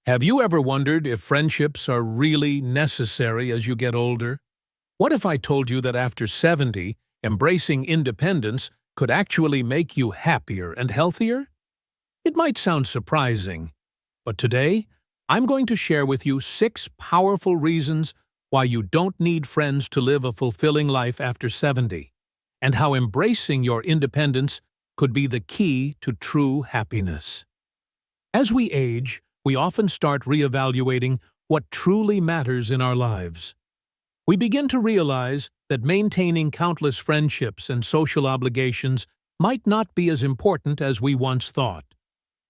Have you ever wondered if friendships are really necessary as you get older? What if I told you that after 70, embracing independence could actually make you happier and healthier? It might sound surprising, but today, I'm going to share with you 6 powerful reasons why you don't need friends to live a fulfilling life after 70, and how embracing your independence could be the key to true happiness. As we age, we often start reevaluating what truly matters in our lives. We begin to realize that maintaining countless friendships and social obligations might not be as important as we once thought.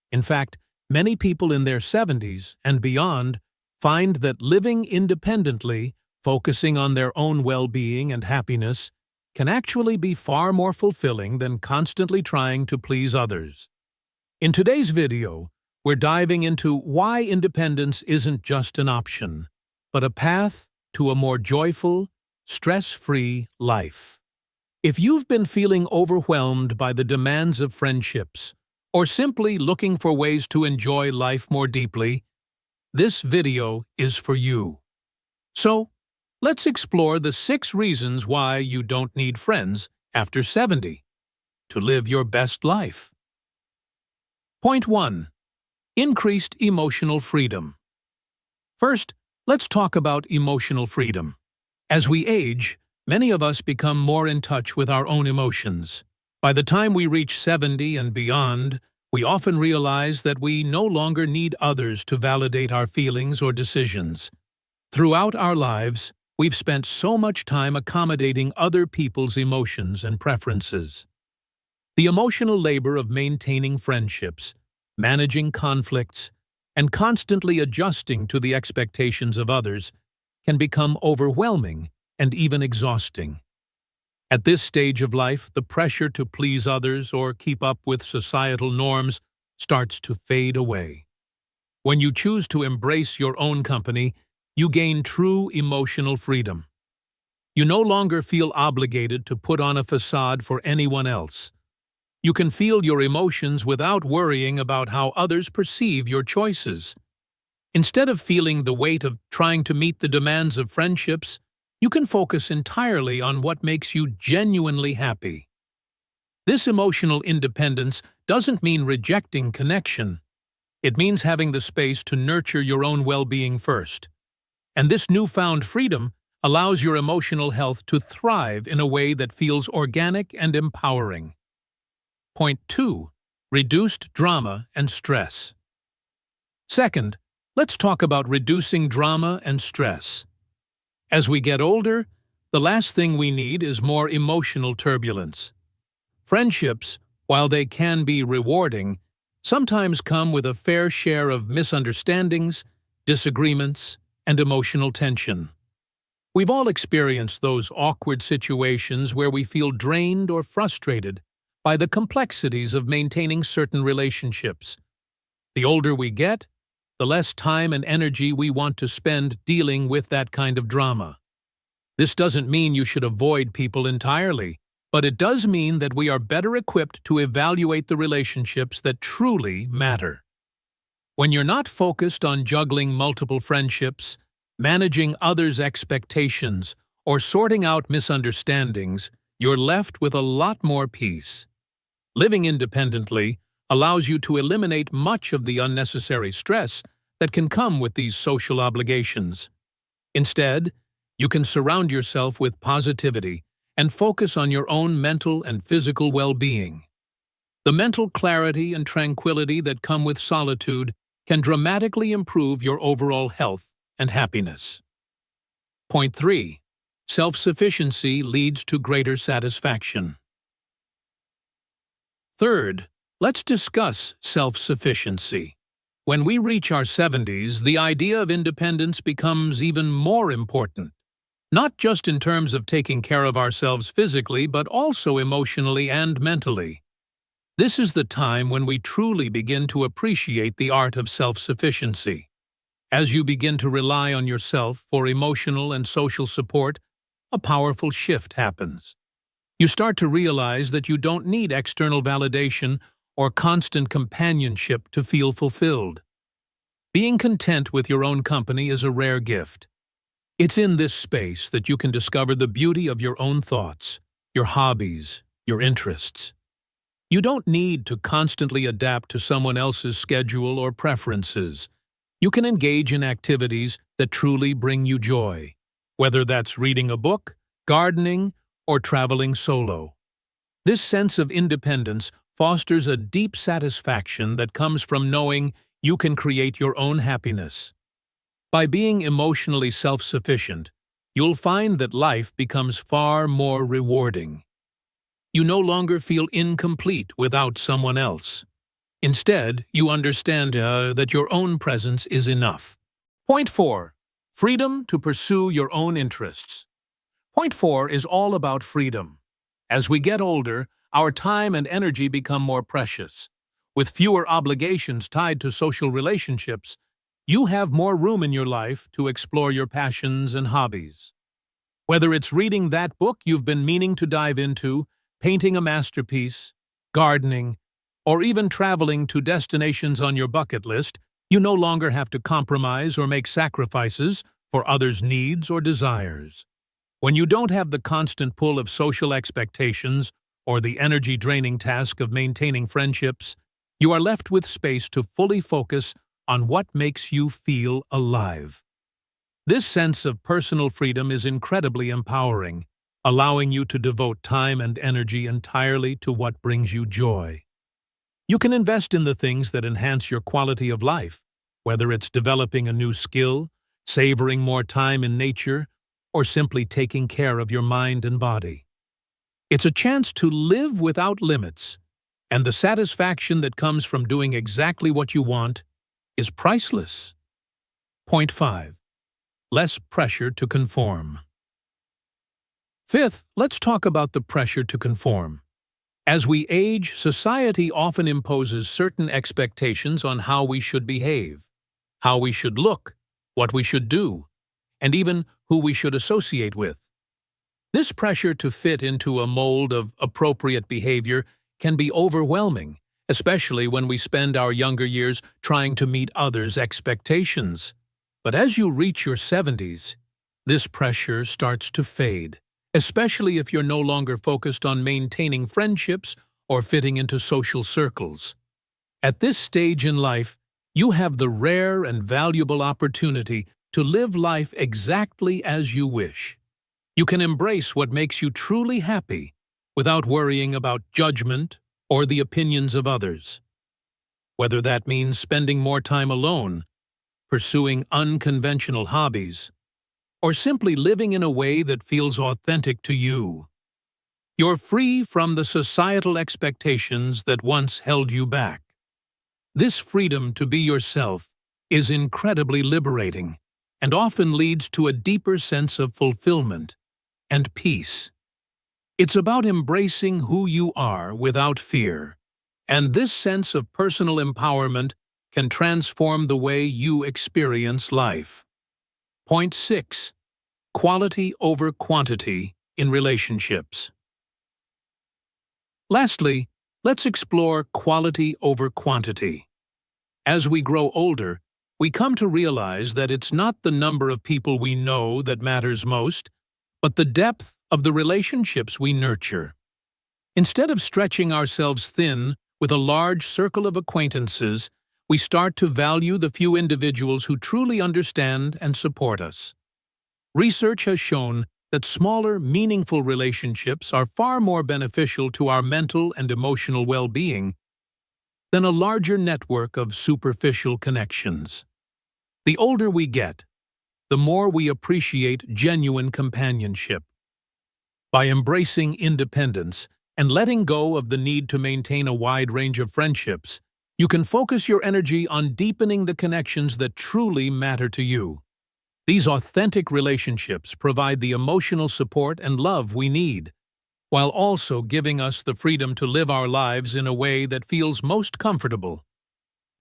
In fact, many people in their 70s and beyond find that living independently, focusing on their own well-being and happiness, can actually be far more fulfilling than constantly trying to please others. In today's video, we're diving into why independence isn't just an option, but a path to a more joyful, stress-free life. If you've been feeling overwhelmed by the demands of friendships, or simply looking for ways to enjoy life more deeply, this video is for you. So, let's explore the 6 reasons why you don't need friends after 70 to live your best life. Point 1. Increased emotional freedom. First, let's talk about emotional freedom. As we age, many of us become more in touch with our own emotions. By the time we reach 70 and beyond, we often realize that we no longer need others to validate our feelings or decisions. Throughout our lives, we've spent so much time accommodating other people's emotions and preferences. The emotional labor of maintaining friendships, managing conflicts, and constantly adjusting to the expectations of others can become overwhelming and even exhausting. At this stage of life, the pressure to please others or keep up with societal norms starts to fade away. When you choose to embrace your own company, you gain true emotional freedom. You no longer feel obligated to put on a facade for anyone else. You can feel your emotions without worrying about how others perceive your choices. Instead of feeling the weight of trying to meet the demands of friendships, you can focus entirely on what makes you genuinely happy. This emotional independence doesn't mean rejecting connection. It means having the space to nurture your own well-being first. And this newfound freedom allows your emotional health to thrive in a way that feels organic and empowering. Point 2. Reduced drama and stress. Second, let's talk about reducing drama and stress. As we get older, the last thing we need is more emotional turbulence. Friendships, while they can be rewarding, sometimes come with a fair share of misunderstandings, disagreements, and emotional tension. We've all experienced those awkward situations where we feel drained or frustrated by the complexities of maintaining certain relationships. The older we get, the less time and energy we want to spend dealing with that kind of drama. This doesn't mean you should avoid people entirely, but it does mean that we are better equipped to evaluate the relationships that truly matter. When you're not focused on juggling multiple friendships, managing others' expectations, or sorting out misunderstandings, you're left with a lot more peace. Living independently allows you to eliminate much of the unnecessary stress that can come with these social obligations. Instead, you can surround yourself with positivity and focus on your own mental and physical well-being. The mental clarity and tranquility that come with solitude can dramatically improve your overall health and happiness. Point 3. Self-sufficiency leads to greater satisfaction. Third, let's discuss self-sufficiency. When we reach our 70s, the idea of independence becomes even more important, not just in terms of taking care of ourselves physically, but also emotionally and mentally. This is the time when we truly begin to appreciate the art of self-sufficiency. As you begin to rely on yourself for emotional and social support, a powerful shift happens. You start to realize that you don't need external validation or constant companionship to feel fulfilled. Being content with your own company is a rare gift. It's in this space that you can discover the beauty of your own thoughts, your hobbies, your interests. You don't need to constantly adapt to someone else's schedule or preferences. You can engage in activities that truly bring you joy, whether that's reading a book, gardening, or traveling solo. This sense of independence fosters a deep satisfaction that comes from knowing you can create your own happiness. By being emotionally self-sufficient, you'll find that life becomes far more rewarding. You no longer feel incomplete without someone else. Instead, you understand that your own presence is enough. Point 4. Freedom to pursue your own interests. Point 4 is all about freedom. As we get older, our time and energy become more precious. With fewer obligations tied to social relationships, you have more room in your life to explore your passions and hobbies. Whether it's reading that book you've been meaning to dive into, painting a masterpiece, gardening, or even traveling to destinations on your bucket list, you no longer have to compromise or make sacrifices for others' needs or desires. When you don't have the constant pull of social expectations or the energy-draining task of maintaining friendships, you are left with space to fully focus on what makes you feel alive. This sense of personal freedom is incredibly empowering, allowing you to devote time and energy entirely to what brings you joy. You can invest in the things that enhance your quality of life, whether it's developing a new skill, savoring more time in nature, or simply taking care of your mind and body. It's a chance to live without limits, and the satisfaction that comes from doing exactly what you want is priceless. Point 5. Less pressure to conform. Fifth, let's talk about the pressure to conform. As we age, society often imposes certain expectations on how we should behave, how we should look, what we should do, and even who we should associate with. This pressure to fit into a mold of appropriate behavior can be overwhelming, especially when we spend our younger years trying to meet others' expectations. But as you reach your 70s, this pressure starts to fade, especially if you're no longer focused on maintaining friendships or fitting into social circles. At this stage in life, you have the rare and valuable opportunity to live life exactly as you wish. You can embrace what makes you truly happy without worrying about judgment or the opinions of others. Whether that means spending more time alone, pursuing unconventional hobbies, or simply living in a way that feels authentic to you. You're free from the societal expectations that once held you back. This freedom to be yourself is incredibly liberating and often leads to a deeper sense of fulfillment and peace. It's about embracing who you are without fear, and this sense of personal empowerment can transform the way you experience life. Point 6. Quality over quantity in relationships. Lastly, let's explore quality over quantity. As we grow older, we come to realize that it's not the number of people we know that matters most, but the depth of the relationships we nurture. Instead of stretching ourselves thin with a large circle of acquaintances, we start to value the few individuals who truly understand and support us. Research has shown that smaller, meaningful relationships are far more beneficial to our mental and emotional well-being than a larger network of superficial connections. The older we get, the more we appreciate genuine companionship. By embracing independence and letting go of the need to maintain a wide range of friendships, you can focus your energy on deepening the connections that truly matter to you. These authentic relationships provide the emotional support and love we need, while also giving us the freedom to live our lives in a way that feels most comfortable.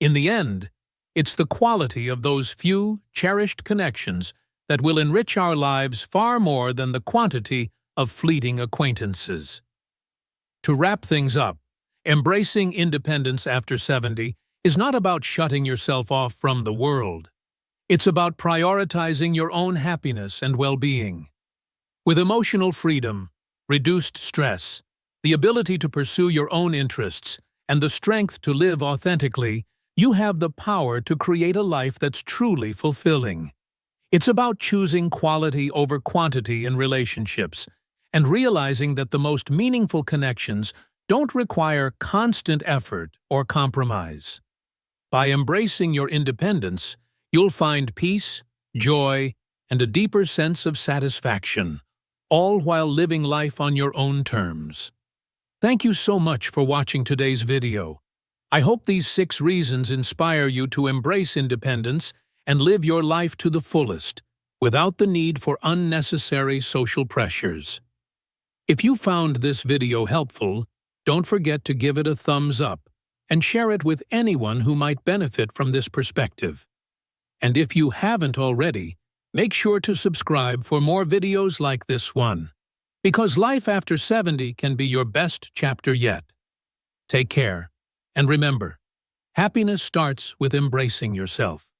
In the end, it's the quality of those few, cherished connections that will enrich our lives far more than the quantity of fleeting acquaintances. To wrap things up, embracing independence after 70 is not about shutting yourself off from the world. It's about prioritizing your own happiness and well-being. With emotional freedom, reduced stress, the ability to pursue your own interests, and the strength to live authentically, you have the power to create a life that's truly fulfilling. It's about choosing quality over quantity in relationships and realizing that the most meaningful connections don't require constant effort or compromise. By embracing your independence, you'll find peace, joy, and a deeper sense of satisfaction, all while living life on your own terms. Thank you so much for watching today's video. I hope these 6 reasons inspire you to embrace independence and live your life to the fullest, without the need for unnecessary social pressures. If you found this video helpful, don't forget to give it a thumbs up and share it with anyone who might benefit from this perspective. And if you haven't already, make sure to subscribe for more videos like this one, because life after 70 can be your best chapter yet. Take care, and remember, happiness starts with embracing yourself.